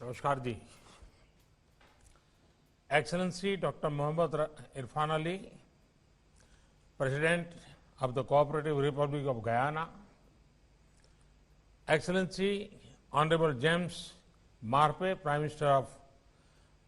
नमस्कार जी। Excellency Dr. Mohammad Irfan Ali, President of the Cooperative Republic of Guyana, Excellency Honorable James Marpe, Prime Minister of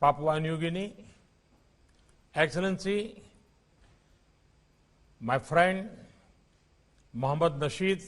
Papua New Guinea, Excellency my friend Mohammad Nasheed,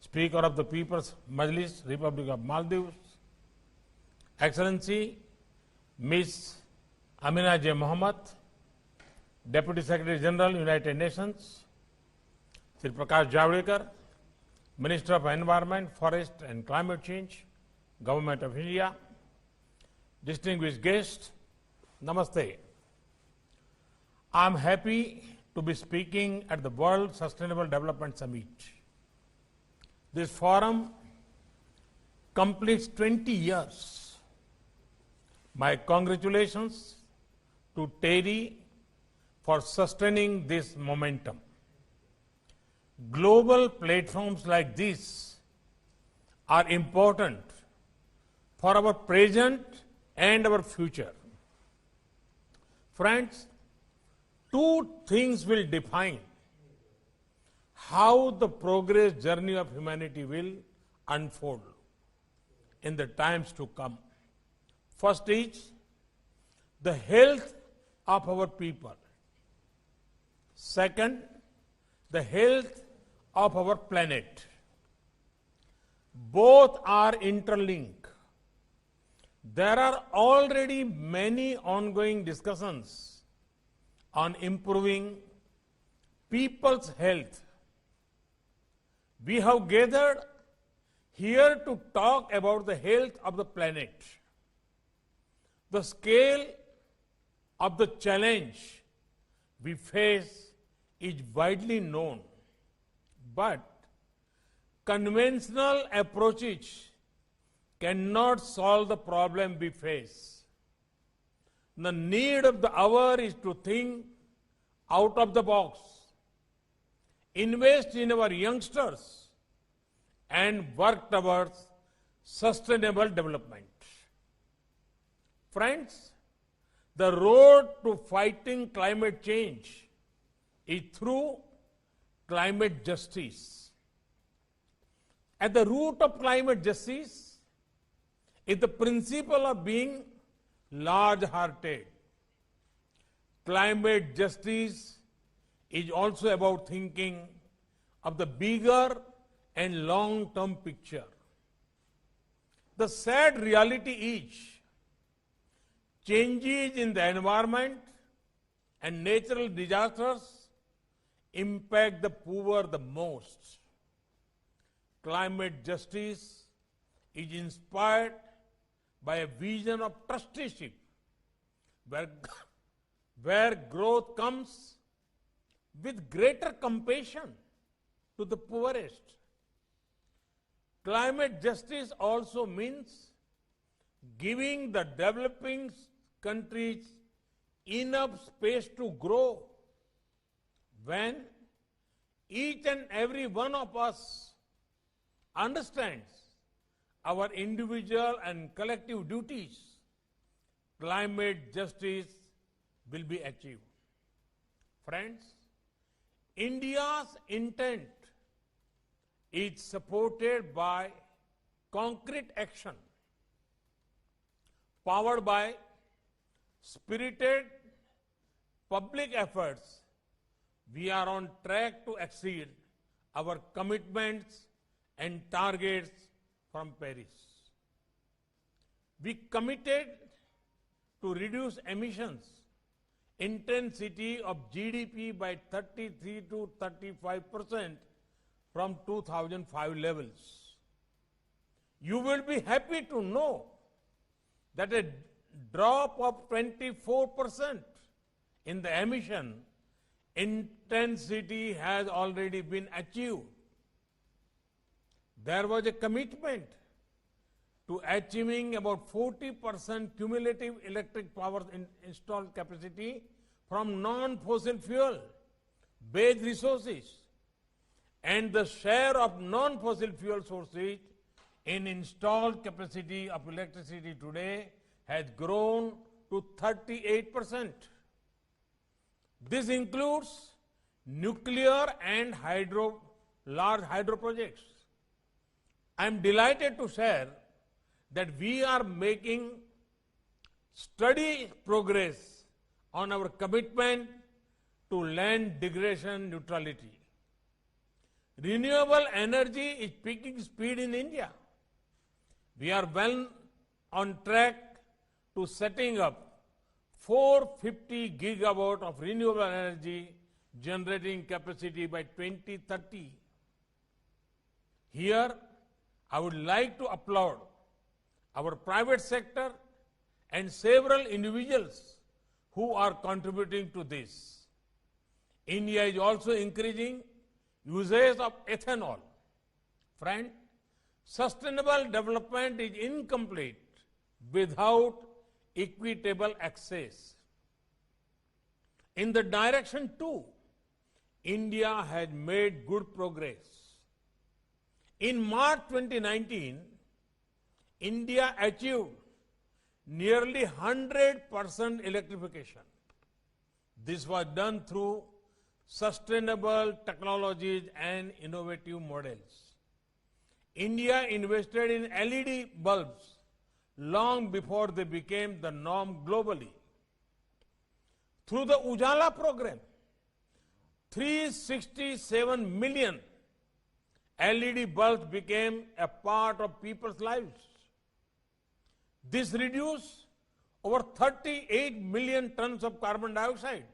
Speaker of the People's Majlis, Republic of Maldives, Excellency Ms. Amina J. Mohammed, Deputy Secretary General, United Nations, Sri Prakash Javadekar, Minister of Environment, Forest and Climate Change, Government of India, distinguished guests, Namaste. I am happy to be speaking at the World Sustainable Development Summit. This forum completes 20 years. My congratulations to Terry for sustaining this momentum. Global platforms like this are important for our present and our future. Friends, two things will define how the progress journey of humanity will unfold in the times to come. First is the health of our people. Second, the health of our planet. Both are interlinked. There are already many ongoing discussions on improving people's health. We have gathered here to talk about the health of the planet. The scale of the challenge we face is widely known, but conventional approaches cannot solve the problem we face. The need of the hour is to think out of the box, invest in our youngsters, and work towards sustainable development. Friends, the road to fighting climate change is through climate justice. At the root of climate justice is the principle of being large-hearted. Climate justice is also about thinking of the bigger and long-term picture. The sad reality is changes in the environment and natural disasters impact the poor the most. Climate justice is inspired by a vision of trusteeship, where growth comes with greater compassion to the poorest. Climate justice also means giving the developing countries enough space to grow. When each and every one of us understands our individual and collective duties, climate justice will be achieved. Friends, India's intent is supported by concrete action, powered by spirited public efforts. We are on track to exceed our commitments and targets from Paris. We committed to reduce emissions intensity of GDP by 33 to 35% from 2005 levels. You will be happy to know that a drop of 24% in the emission intensity has already been achieved. There was a commitment to achieving about 40% cumulative electric power installed capacity from non-fossil fuel based resources, and the share of non-fossil fuel sources in installed capacity of electricity today has grown to 38%. This includes nuclear and large hydro projects. I am delighted to share that we are making steady progress on our commitment to land degradation neutrality. Renewable energy is picking speed in India. We are well on track to setting up 450 gigawatt of renewable energy generating capacity by 2030. Here, I would like to applaud our private sector and several individuals who are contributing to this. India is also increasing usage of ethanol. Friend, sustainable development is incomplete without equitable access. In the direction too, India has made good progress. In March 2019, India achieved nearly 100% electrification. This was done through sustainable technologies and innovative models. India invested in LED bulbs long before they became the norm globally. Through the Ujala program, 367 million LED bulbs became a part of people's lives. This reduced over 38 million tons of carbon dioxide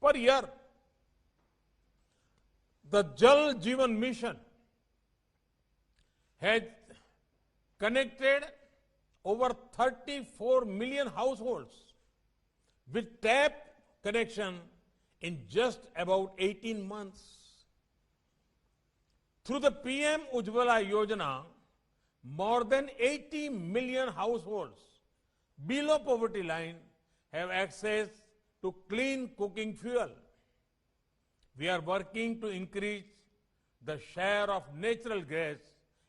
per year. The Jal Jeevan Mission has connected over 34 million households with tap connection in just about 18 months. Through the PM Ujjwala Yojana, more than 80 million households below poverty line have access to clean cooking fuel. We are working to increase the share of natural gas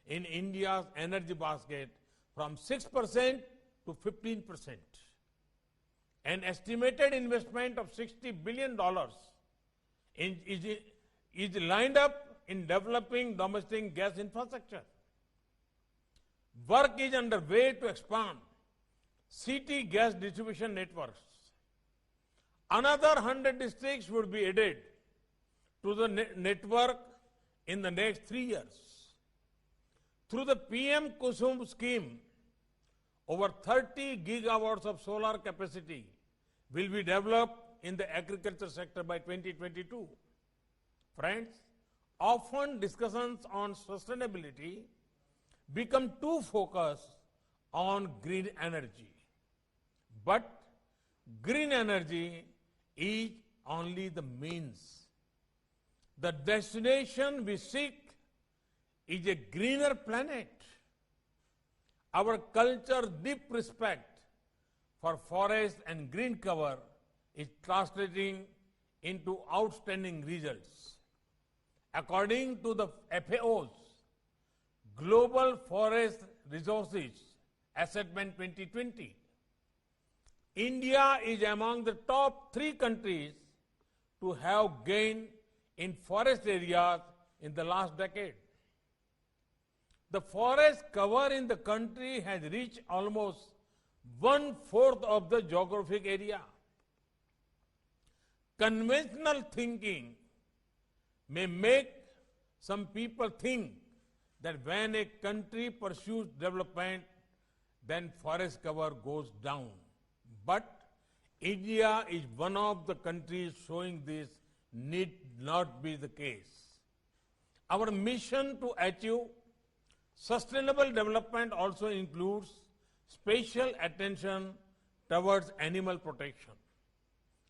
in India's energy basket from 6% to 15%. An estimated investment of $60 billion is lined up in developing domestic gas infrastructure. Work is underway to expand city gas distribution networks. Another 100 districts would be added to the network in the next 3 years. Through the PM Kusum scheme, over 30 gigawatts of solar capacity will be developed in the agriculture sector by 2022. Friends, often discussions on sustainability become too focused on green energy. But green energy is only the means. The destination we seek is a greener planet. Our culture's deep respect for forest and green cover is translating into outstanding results. According to the FAO's Global Forest Resources Assessment 2020, India is among the top 3 countries to have gained in forest areas in the last decade. The forest cover in the country has reached almost 1/4 of the geographic area. Conventional thinking may make some people think that when a country pursues development, then forest cover goes down. But India is one of the countries showing this need not be the case. Our mission to achieve sustainable development also includes special attention towards animal protection.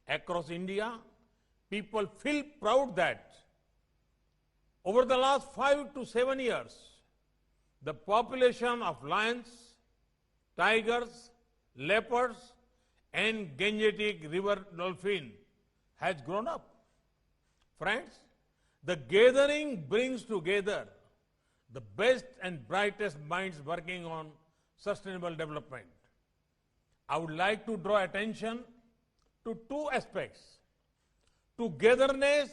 Across India, people feel proud that over the last 5 to 7 years, the population of lions, tigers, leopards, and Gangetic river dolphin has grown up. Friends, the gathering brings together the best and brightest minds working on sustainable development. I would like to draw attention to two aspects: togetherness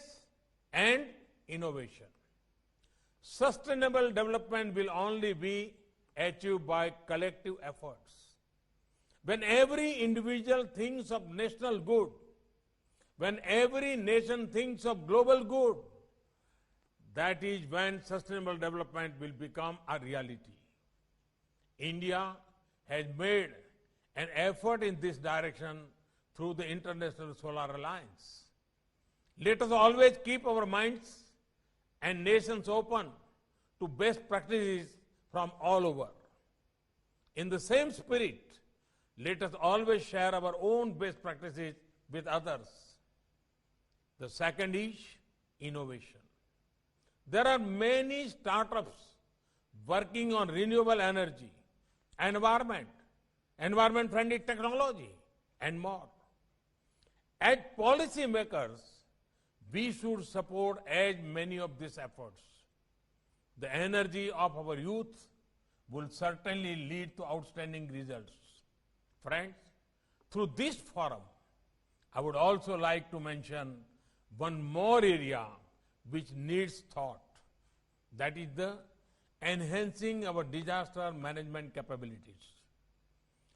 and innovation. Sustainable development will only be achieved by collective efforts. When every individual thinks of national good, when every nation thinks of global good, that is when sustainable development will become a reality. India has made an effort in this direction through the International Solar Alliance. Let us always keep our minds and nations open to best practices from all over. In the same spirit, let us always share our own best practices with others. The second is innovation. There are many startups working on renewable energy, environment-friendly technology, and more. As policymakers, we should support as many of these efforts. The energy of our youth will certainly lead to outstanding results. Friends, through this forum, I would also like to mention one more area which needs thought. That is the enhancing our disaster management capabilities.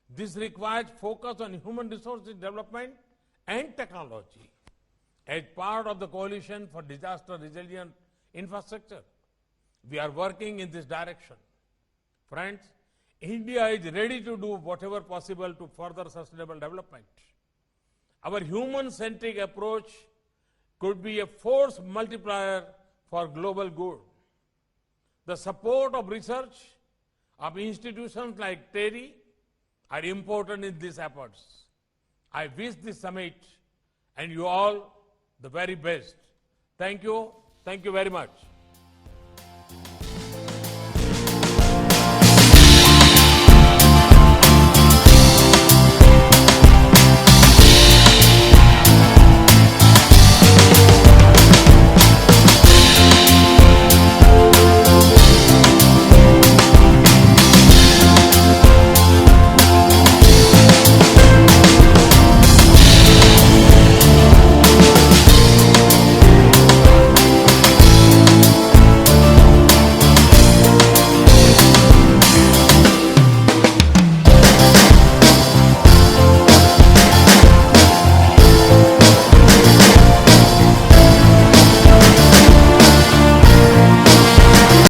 This requires focus on human resources development and technology. As part of the Coalition for Disaster Resilient Infrastructure, we are working in this direction. Friends, India is ready to do whatever possible to further sustainable development. Our human-centric approach could be a force multiplier for global good. The support of research of institutions like TERI are important in these efforts. I wish this summit and you all the very best. Thank you. Thank you very much.